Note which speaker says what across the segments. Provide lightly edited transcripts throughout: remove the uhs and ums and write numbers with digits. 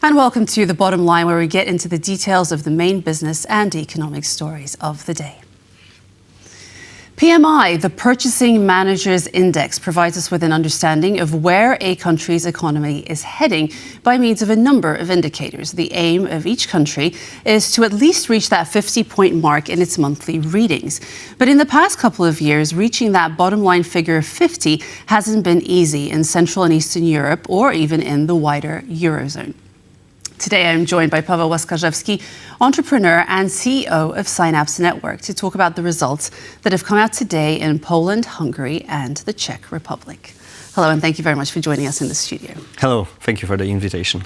Speaker 1: And welcome to The Bottom Line, where we get into the details of the main business and economic stories of the day. PMI, the Purchasing Managers Index, provides us with an understanding of where a country's economy is heading by means of a number of indicators. The aim of each country is to at least reach that 50-point mark in its monthly readings. But in the past couple of years, reaching that bottom line figure of 50 hasn't been easy in Central and Eastern Europe or even in the wider Eurozone. Today, I'm joined by Paweł Łaskarzewski, entrepreneur and CEO of Synapse Network, to talk about the results that have come out today in Poland, Hungary, and the Czech Republic. Hello, and thank you very much for joining us in the studio.
Speaker 2: Hello, thank you for the invitation.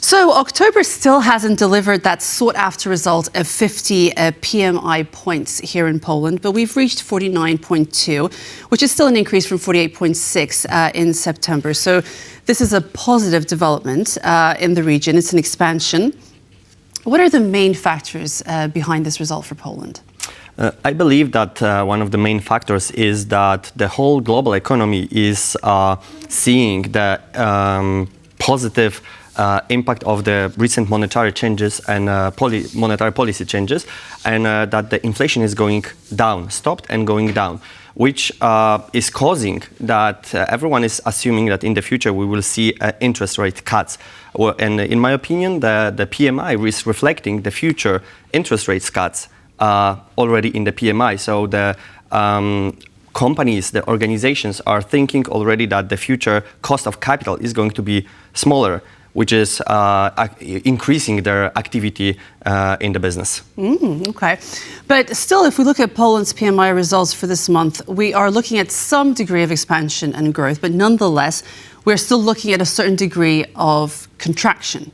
Speaker 1: So October still hasn't delivered that sought-after result of 50 PMI points here in Poland, but we've reached 49.2, which is still an increase from 48.6 in September. So this is a positive development in the region. It's an expansion. What are the main factors behind this result for Poland?
Speaker 2: I believe that one of the main factors is that the whole global economy is seeing the positive impact of the recent monetary changes and monetary policy changes, and that the inflation is going down, stopped and going down, which is causing that everyone is assuming that in the future we will see interest rate cuts. And in my opinion, the PMI is reflecting the future interest rates cuts already in the PMI. So the companies, the organizations are thinking already that the future cost of capital is going to be smaller, which is increasing their activity in the business.
Speaker 1: Okay. But still, if we look at Poland's PMI results for this month, we are looking at some degree of expansion and growth, but nonetheless, we're still looking at a certain degree of contraction.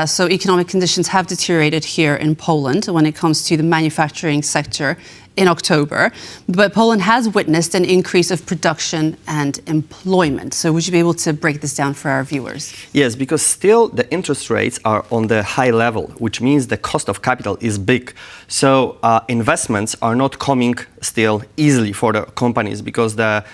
Speaker 1: So economic conditions have deteriorated here in Poland when it comes to the manufacturing sector in October, but Poland has witnessed an increase of production and employment. So would you be able to break this down for our viewers?
Speaker 2: Yes, because still the interest rates are on the high level, which means the cost of capital is big. So investments are not coming still easily for the companies, because the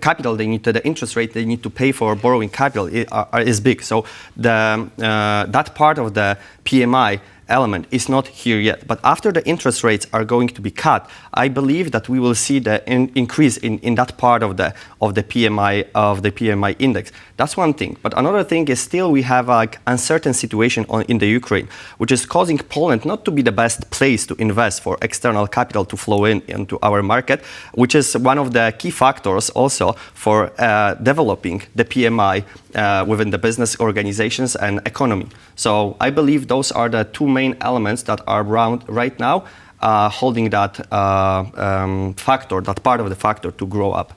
Speaker 2: capital they need to, the interest rate they need to pay for borrowing capital is big. So that part of the PMI element is not here yet. But after the interest rates are going to be cut, I believe that we will see the increase in that part of the PMI index. That's one thing. But another thing is still we have like uncertain situation in the Ukraine, which is causing Poland not to be the best place to invest for external capital to flow into our market, which is one of the key factors also for developing the PMI within the business organizations and economy. So I believe those are the two main elements that are around right now, holding that factor, that part of the factor to grow up.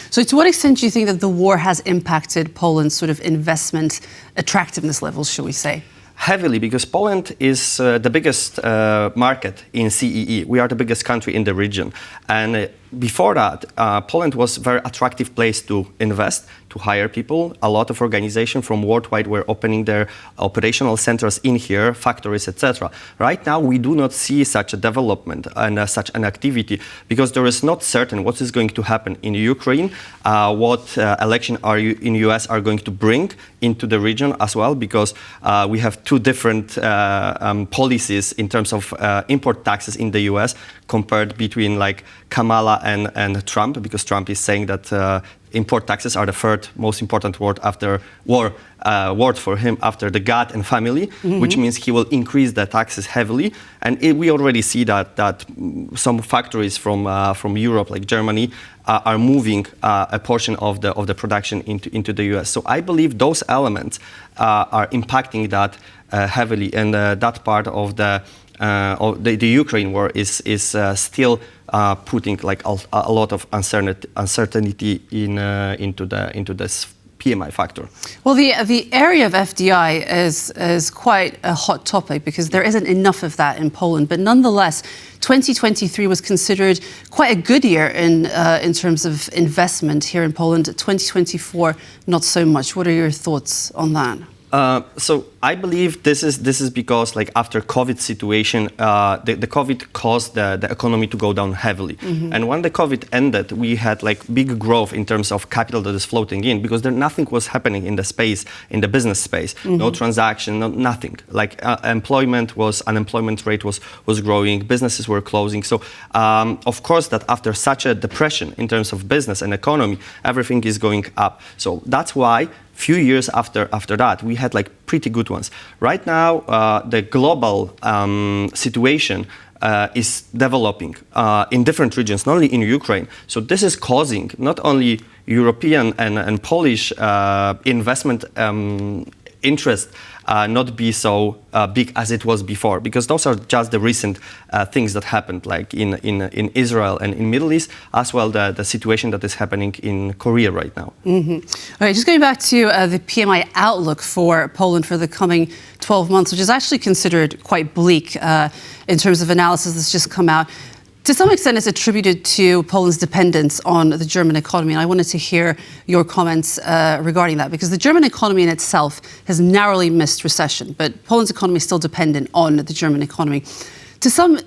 Speaker 1: So to what extent do you think that the war has impacted Poland's sort of investment attractiveness levels, shall we say?
Speaker 2: Heavily, because Poland is the biggest market in CEE. We are the biggest country in the region. And before that, Poland was a very attractive place to invest, to hire people. A lot of organizations from worldwide were opening their operational centers in here, factories, etc. Right now, we do not see such a development and such an activity, because there is not certain what is going to happen in Ukraine, what election in US are going to bring into the region as well, because we have two different policies in terms of import taxes in the US compared between like Kamala and Trump, because Trump is saying that import taxes are the third most important word after war, word for him after the God and family, which means he will increase the taxes heavily. And we already see that some factories from Europe, like Germany, are moving a portion of the production into the US. So I believe those elements are impacting that heavily, and that part of the Ukraine war is still putting like a lot of uncertainty into this PMI factor.
Speaker 1: Well, the area of FDI is quite a hot topic, because there isn't enough of that in Poland. But nonetheless, 2023 was considered quite a good year in terms of investment here in Poland. 2024, not so much. What are your thoughts on that?
Speaker 2: So I believe this is because like after COVID situation, the COVID caused the economy to go down heavily. And when the COVID ended, we had like big growth in terms of capital that is floating in because nothing was happening in the space, in the business space. No transaction, nothing. Like unemployment rate was growing, businesses were closing. So of course that after such a depression in terms of business and economy, everything is going up. So that's why few years after that, we had like pretty good ones. Right now, the global situation is developing in different regions, not only in Ukraine. So this is causing not only European and Polish investment interest not be so big as it was before, because those are just the recent things that happened, like in Israel and in Middle East, as well the situation that is happening in Korea right now.
Speaker 1: All right, just going back to the PMI outlook for Poland for the coming 12 months, which is actually considered quite bleak in terms of analysis that's just come out. To some extent, it's attributed to Poland's dependence on the German economy. And I wanted to hear your comments regarding that, because the German economy in itself has narrowly missed recession, but Poland's economy is still dependent on the German economy. To some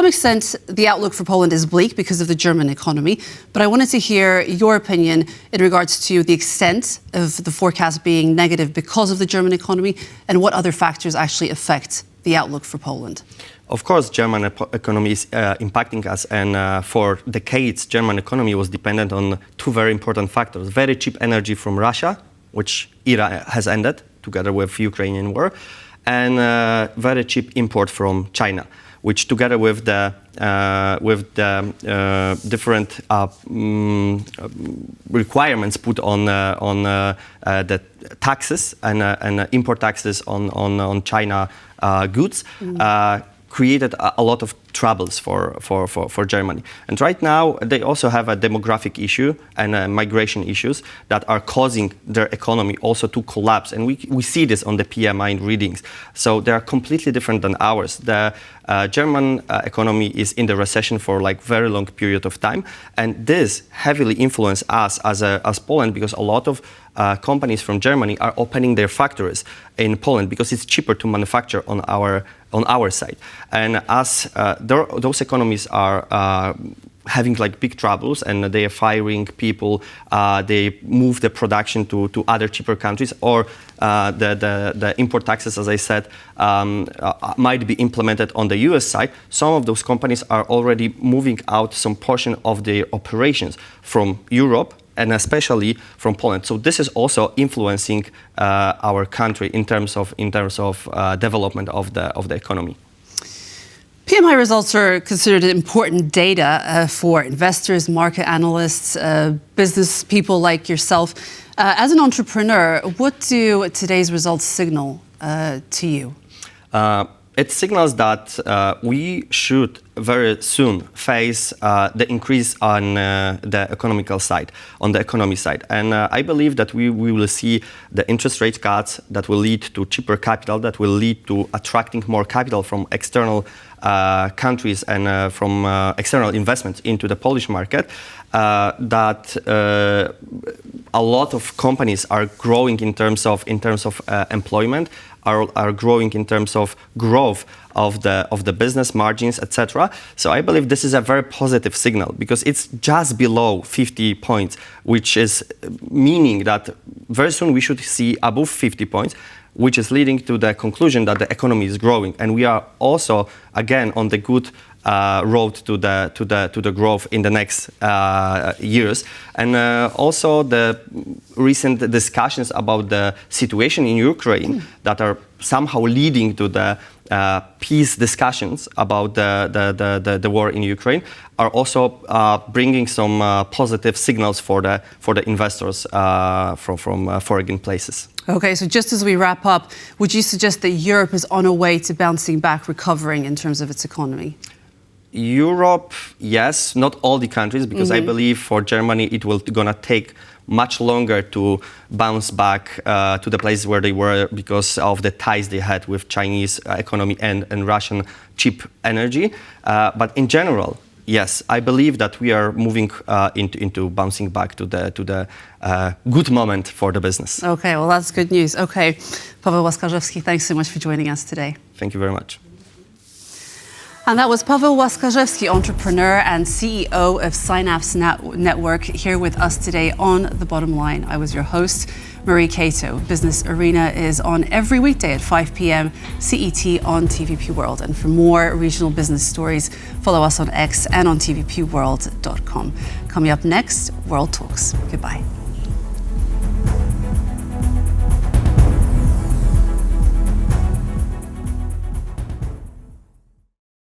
Speaker 1: extent, the outlook for Poland is bleak because of the German economy, but I wanted to hear your opinion in regards to the extent of the forecast being negative because of the German economy and what other factors actually affect the outlook for Poland.
Speaker 2: Of course, German economy is impacting us, and for decades, German economy was dependent on two very important factors: very cheap energy from Russia, which era has ended together with Ukrainian war, and very cheap import from China, which together with the different requirements put on the taxes and import taxes on China goods. Created a lot of troubles for Germany. And right now, they also have a demographic issue and migration issues that are causing their economy also to collapse. And we see this on the PMI readings. So they are completely different than ours. The German economy is in the recession for like very long period of time. And this heavily influences us as Poland, because a lot of companies from Germany are opening their factories in Poland because it's cheaper to manufacture on our side. And as those economies are having like big troubles and they are firing people, they move the production to other cheaper countries, or the import taxes, as I said, might be implemented on the US side. Some of those companies are already moving out some portion of their operations from Europe, and especially from Poland. So this is also influencing our country in terms of development of the economy.
Speaker 1: PMI results are considered important data for investors, market analysts, business people like yourself. As an entrepreneur, what do today's results signal to you?
Speaker 2: It signals that we should very soon face the increase on the economical side, on the economy side. And I believe that we will see the interest rate cuts that will lead to cheaper capital, that will lead to attracting more capital from external countries and from external investments into the Polish market, that a lot of companies are growing in terms of employment, are growing in terms of growth of the business margins, etc. So I believe this is a very positive signal, because it's just below 50 points, which is meaning that very soon we should see above 50 points, which is leading to the conclusion that the economy is growing, and we are also again on the good road to the growth in the next years. And also the recent discussions about the situation in Ukraine that are somehow leading to the peace discussions about the war in Ukraine are also bringing some positive signals for the investors from foreign places.
Speaker 1: Okay, so just as we wrap up, would you suggest that Europe is on a way to bouncing back, recovering in terms of its economy?
Speaker 2: Europe, yes, not all the countries, because I believe for Germany it will gonna take much longer to bounce back to the place where they were because of the ties they had with Chinese economy and Russian cheap energy. But in general, Yes, I believe that we are moving into bouncing back to the good moment for the business.
Speaker 1: Okay, well, that's good news. Okay, Paweł Łaskarzewski, thanks so much for joining us today.
Speaker 2: Thank you very much.
Speaker 1: And that was Paweł Łaskarzewski, entrepreneur and CEO of Synapse Network, here with us today on The Bottom Line. I was your host, Marie Cato. Business Arena is on every weekday at 5 p.m. CET on TVP World. And for more regional business stories, follow us on X and on tvpworld.com. Coming up next, World Talks. Goodbye.